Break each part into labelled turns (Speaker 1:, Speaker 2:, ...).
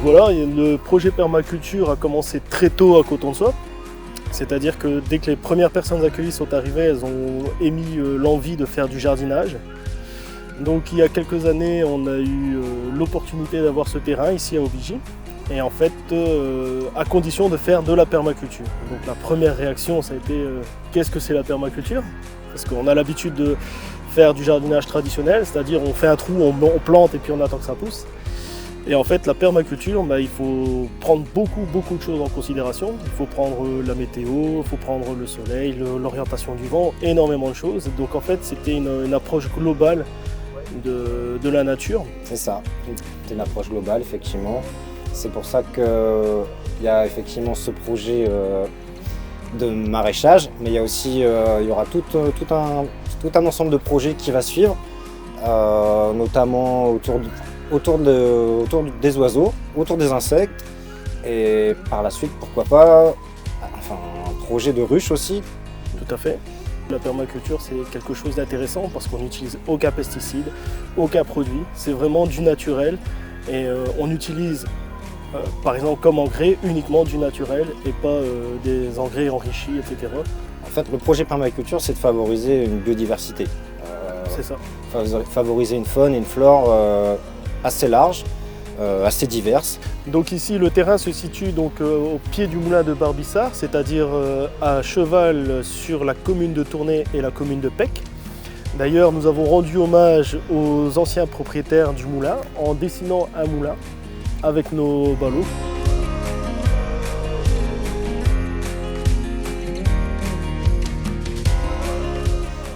Speaker 1: voilà, le projet permaculture a commencé très tôt à Coton-de-Soie. C'est-à-dire que dès que les premières personnes accueillies sont arrivées, elles ont émis l'envie de faire du jardinage. Donc il y a quelques années, on a eu l'opportunité d'avoir ce terrain ici à Aubigny. Et en fait, à condition de faire de la permaculture. Donc la première réaction, ça a été qu'est-ce que c'est la permaculture? Parce qu'on a l'habitude de faire du jardinage traditionnel, c'est-à-dire on fait un trou, on plante et puis on attend que ça pousse. Et en fait, la permaculture, il faut prendre beaucoup de choses en considération. Il faut prendre la météo, il faut prendre le soleil, l'orientation du vent, énormément de choses. Donc en fait, c'était une approche globale de la nature.
Speaker 2: C'est ça, c'est une approche globale, effectivement. C'est pour ça qu'il y a effectivement ce projet de maraîchage, mais il y a aussi, il y aura tout un ensemble de projets qui va suivre, notamment autour des oiseaux, autour des insectes, et par la suite, pourquoi pas, un projet de ruche aussi.
Speaker 1: Tout à fait. La permaculture, c'est quelque chose d'intéressant parce qu'on n'utilise aucun pesticide, aucun produit. C'est vraiment du naturel et on utilise, par exemple, comme engrais, uniquement du naturel et pas des engrais enrichis, etc.
Speaker 2: En fait, le projet permaculture, c'est de favoriser une biodiversité.
Speaker 1: C'est ça.
Speaker 2: Favoriser une faune et une flore assez large, assez diverses.
Speaker 1: Donc ici, le terrain se situe donc au pied du moulin de Barbissard, c'est-à-dire à cheval sur la commune de Tournai et la commune de Pec. D'ailleurs, nous avons rendu hommage aux anciens propriétaires du moulin en dessinant un moulin avec nos ballots.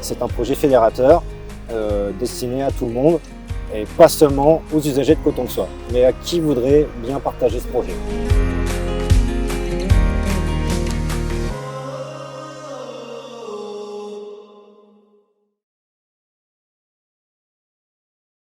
Speaker 2: C'est un projet fédérateur destiné à tout le monde et pas seulement aux usagers de Coton-de-Soie, mais à qui voudrait bien partager ce projet.